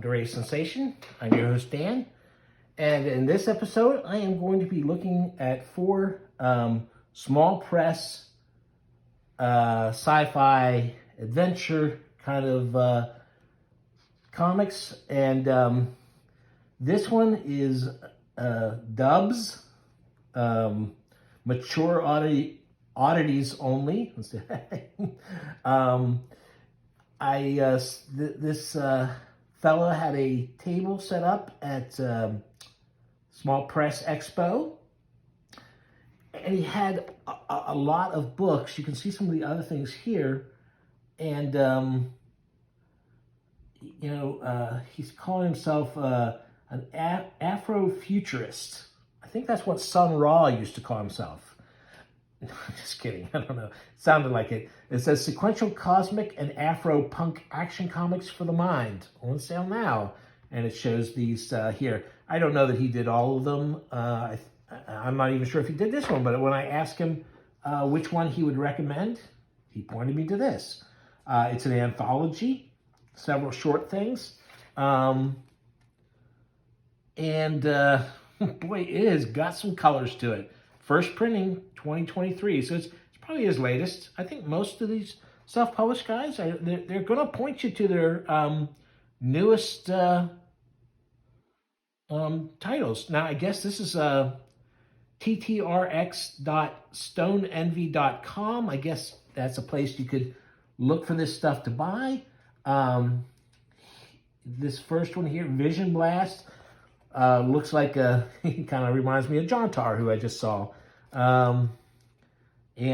the Ray Sensation. I'm your host, Dan. And in this episode, I am going to be looking at 4 small press sci-fi adventure kind of comics. And this one is DUBZ, Mature Oddities Only. This fella had a table set up at Small Press Expo, and he had a lot of books. You can see some of the other things here, and he's calling himself an Afrofuturist. I think that's what Sun Ra used to call himself. Just kidding. I don't know. It sounded like it. It says sequential cosmic and Afro punk action comics for the mind. On sale now. And it shows these here. I don't know that he did all of them. I'm not even sure if he did this one, but when I asked him which one he would recommend, he pointed me to this. It's an anthology, several short things. Boy, it has got some colors to it. First printing, 2023, so it's probably his latest. I think most of these self-published guys, they're going to point you to their newest titles. Now, I guess this is ttrx.stoneenvy.com. I guess that's a place you could look for this stuff to buy. This first one here, Vision Blast, looks like he kind of reminds me of John Tar, who I just saw. He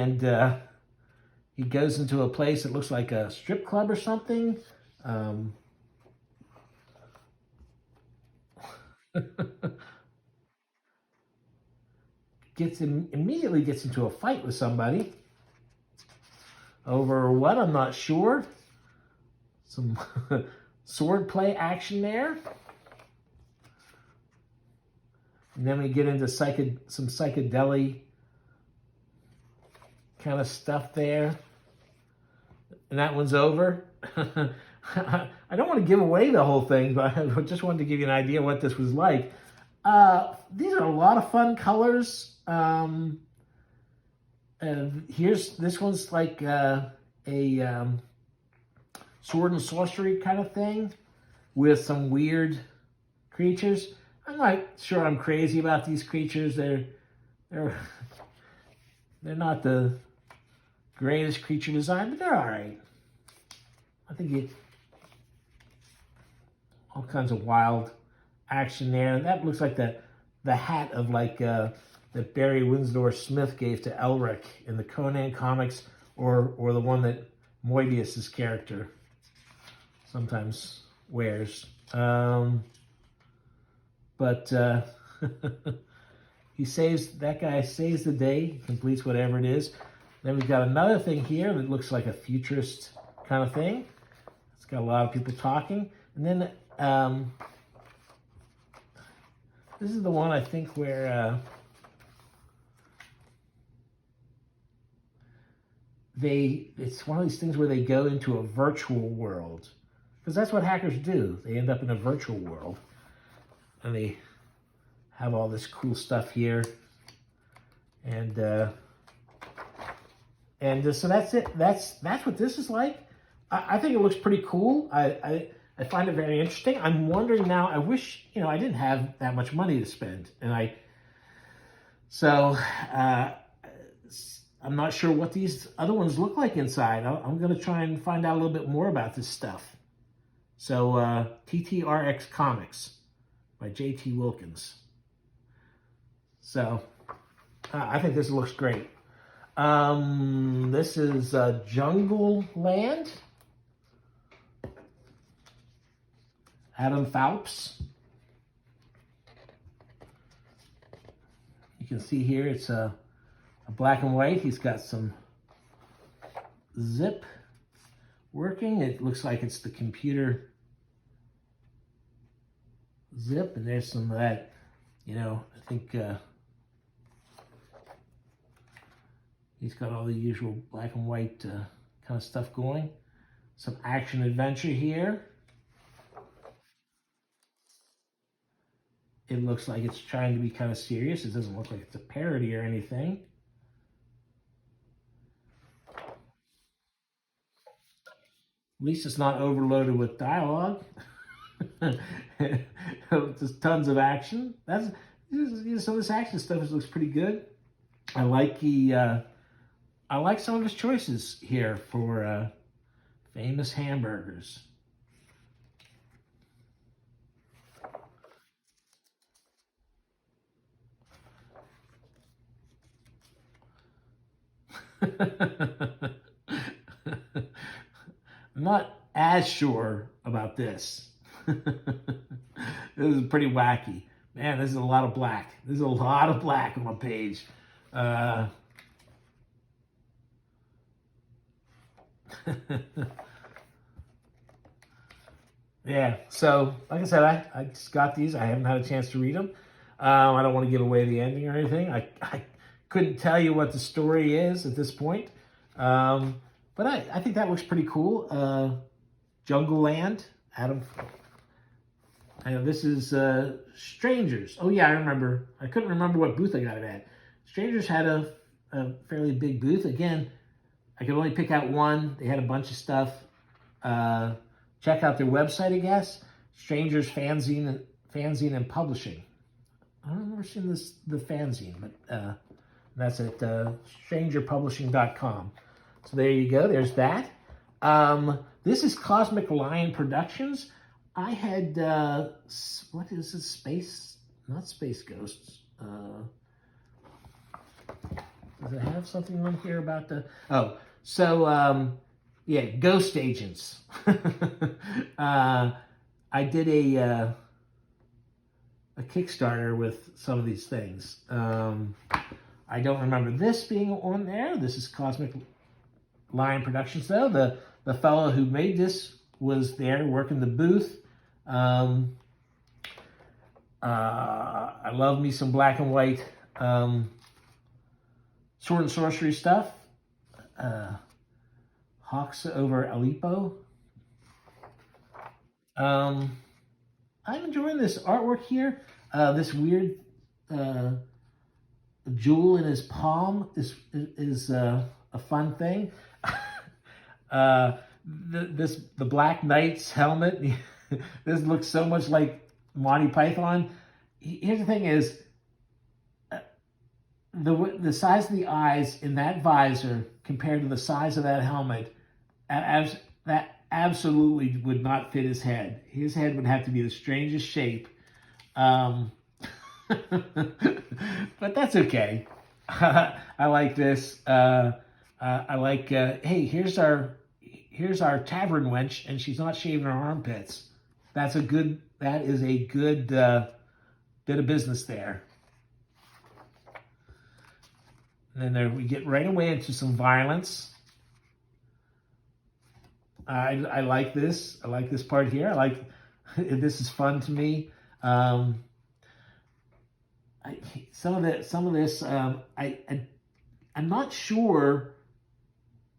goes into a place that looks like a strip club or something. Immediately gets into a fight with somebody. Over what? I'm not sure. Some sword play action there. And then we get into some psychedelic kind of stuff there. And that one's over. I don't want to give away the whole thing, but I just wanted to give you an idea what this was like. These are a lot of fun colors. And this one's like a sword and sorcery kind of thing with some weird creatures. I'm not sure I'm crazy about these creatures. They're not the greatest creature design, but they're all right. I think all kinds of wild action there. And that looks like the hat of like that Barry Windsor Smith gave to Elric in the Conan comics, or the one that Moebius's character sometimes wears. But that guy saves the day, completes whatever it is. Then we've got another thing here that looks like a futurist kind of thing. It's got a lot of people talking. And then this is the one I think where it's one of these things where they go into a virtual world. Because that's what hackers do. They end up in a virtual world. And they have all this cool stuff here. And so that's it. That's what this is like. I think it looks pretty cool. I find it very interesting. I'm wondering now, I wish, I didn't have that much money to spend. So I'm not sure what these other ones look like inside. I'm going to try and find out a little bit more about this stuff. So TTRX Comics by J.T. Wilkins. So I think this looks great. This is Jungleland. Adam Phelps. You can see here it's a black and white. He's got some zip working. It looks like it's the computer zip, and there's some of that, I think he's got all the usual black and white kind of stuff going. Some action adventure here. it looks like it's trying to be kind of serious. It doesn't look like it's a parody or anything. At least it's not overloaded with dialogue. Just tons of action. That's some of this action stuff looks pretty good. I like I like some of his choices here for famous hamburgers. I'm not as sure about this. This is pretty wacky. Man, this is a lot of black. There's a lot of black on a page. Yeah, so like I said, I just got these. I haven't had a chance to read them. I don't want to give away the ending or anything. I couldn't tell you what the story is at this point. But I think that looks pretty cool. Jungleland, Adam. And this is Strangers. Oh yeah, I remember. I couldn't remember what booth I got it at. Strangers had a fairly big booth. Again, I could only pick out one. They had a bunch of stuff. Check out their website, I guess. Strangers Fanzine and Publishing. I don't remember seeing the fanzine, but that's at strangerpublishing.com. So there you go. There's that. This is Cosmic Lion Productions. I had, what is it? Space? Not Space Ghosts. Does it have something on here about the... Oh, so, yeah, Ghost Agents. I did a Kickstarter with some of these things. I don't remember this being on there. This is Cosmic Lion Productions, though. The fellow who made this was there working the booth. I love me some black and white sword and sorcery stuff. Hawks over Aleppo. I'm enjoying this artwork here. This weird jewel in his palm is a fun thing. The Black Knight's helmet. This looks so much like Monty Python. Here's the thing: is the size of the eyes in that visor compared to the size of that helmet. That absolutely would not fit his head. His head would have to be the strangest shape. But that's okay. I like this. I like, hey, here's our tavern wench, and she's not shaving her armpits. That is a good bit of business there. And then we get right away into some violence. I like this. I like this part here. I like this is fun to me. Some of this. I'm not sure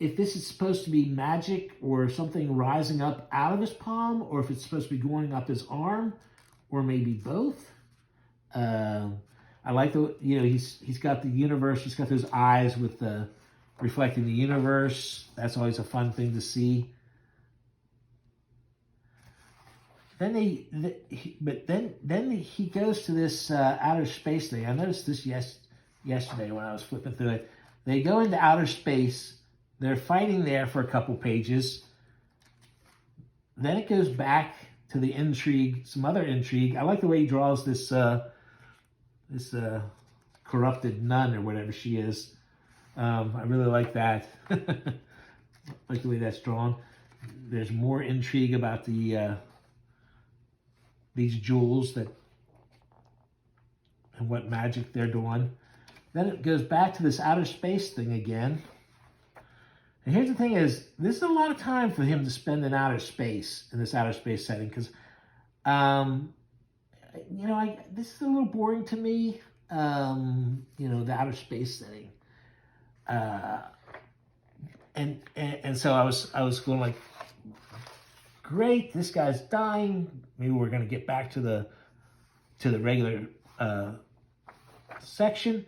if this is supposed to be magic or something rising up out of his palm, or if it's supposed to be going up his arm, or maybe both. I like he's got the universe. He's got those eyes with the reflecting the universe. That's always a fun thing to see. Then he goes to this outer space thing. I noticed this yesterday when I was flipping through it. They go into outer space. They're fighting there for a couple pages. Then it goes back to the intrigue, some other intrigue. I like the way he draws this corrupted nun or whatever she is. I really like that. Like the way that's drawn. There's more intrigue about these jewels and what magic they're doing. Then it goes back to this outer space thing again. And here's the thing is, this is a lot of time for him to spend in outer space, in this outer space setting, because, this is a little boring to me, the outer space setting. And so I was going like, great, this guy's dying. Maybe we're going to get back to to the regular section.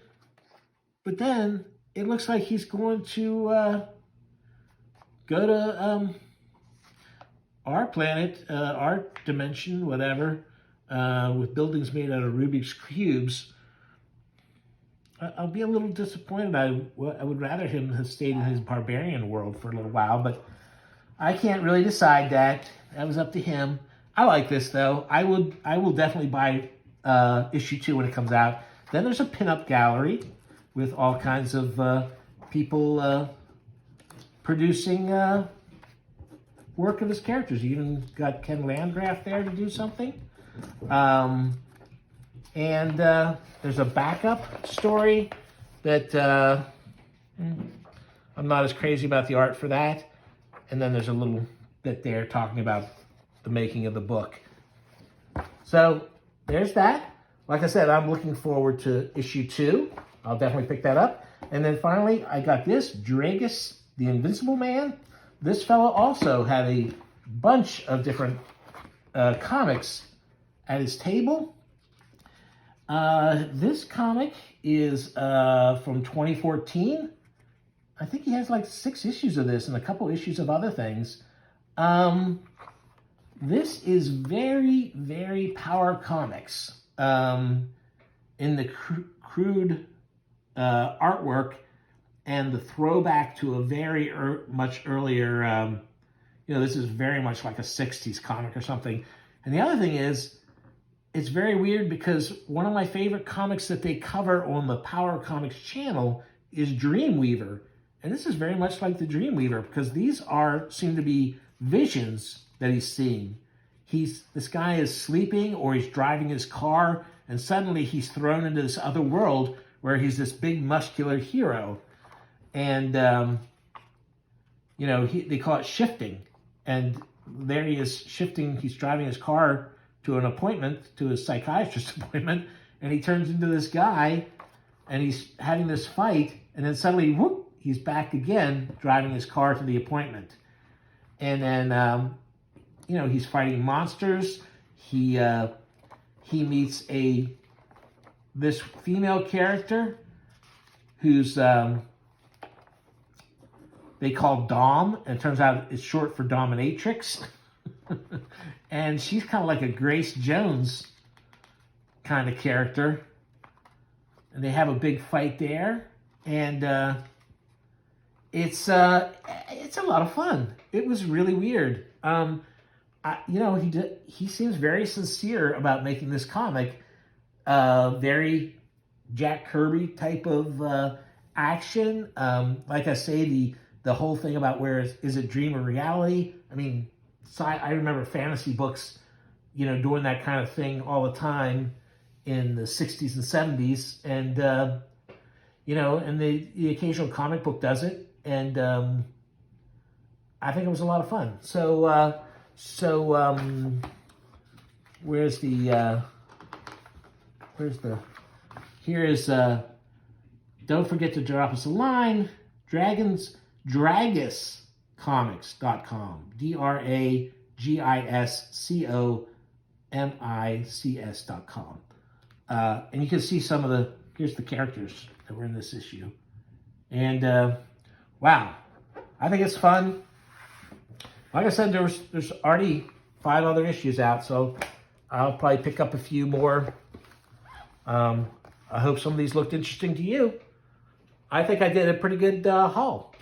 But then it looks like he's going to go to our planet, our dimension, whatever, with buildings made out of Rubik's Cubes. I'll be a little disappointed. I would rather him have stayed in his barbarian world for a little while, but I can't really decide that. That was up to him. I like this, though. I will definitely buy issue 2 when it comes out. Then there's a pinup gallery with all kinds of people producing work of his characters. You even got Ken Landgraf there to do something. And there's a backup story that I'm not as crazy about the art for that. And then there's a little bit there talking about the making of the book. So there's that. Like I said, I'm looking forward to issue 2. I'll definitely pick that up. And then finally, I got this, Dragis, the Invincible Man. This fellow also had a bunch of different comics at his table. This comic is from 2014. I think he has like 6 issues of this and a couple issues of other things. This is very, very Power Comics. In the crude artwork and the throwback to a very much earlier, this is very much like a 60s comic or something. And the other thing is, it's very weird because one of my favorite comics that they cover on the Power Comics channel is Dreamweaver. And this is very much like the Dreamweaver because these seem to be visions that he's seeing. This guy is sleeping or he's driving his car and suddenly he's thrown into this other world where he's this big muscular hero. And, they call it shifting. And there he is shifting, he's driving his car to an appointment, to a psychiatrist appointment, and he turns into this guy, and he's having this fight, and then suddenly, whoop, he's back again, driving his car to the appointment. And then, he's fighting monsters. He meets this female character who's they call Dom, and it turns out it's short for dominatrix. And she's kind of like a Grace Jones kind of character. And they have a big fight there. And it's a lot of fun. It was really weird. He seems very sincere about making this comic. Very Jack Kirby type of action. Like I say, the whole thing about where is it dream or reality? I mean, I remember fantasy books, doing that kind of thing all the time in the 60s and 70s. And, and the occasional comic book does it. And I think it was a lot of fun. So don't forget to drop us a line, dragiscomics.com, dragiscomics.com. And you can see here's the characters that were in this issue. And wow, I think it's fun. Like I said, there's already 5 other issues out, so I'll probably pick up a few more. I hope some of these looked interesting to you. I think I did a pretty good haul.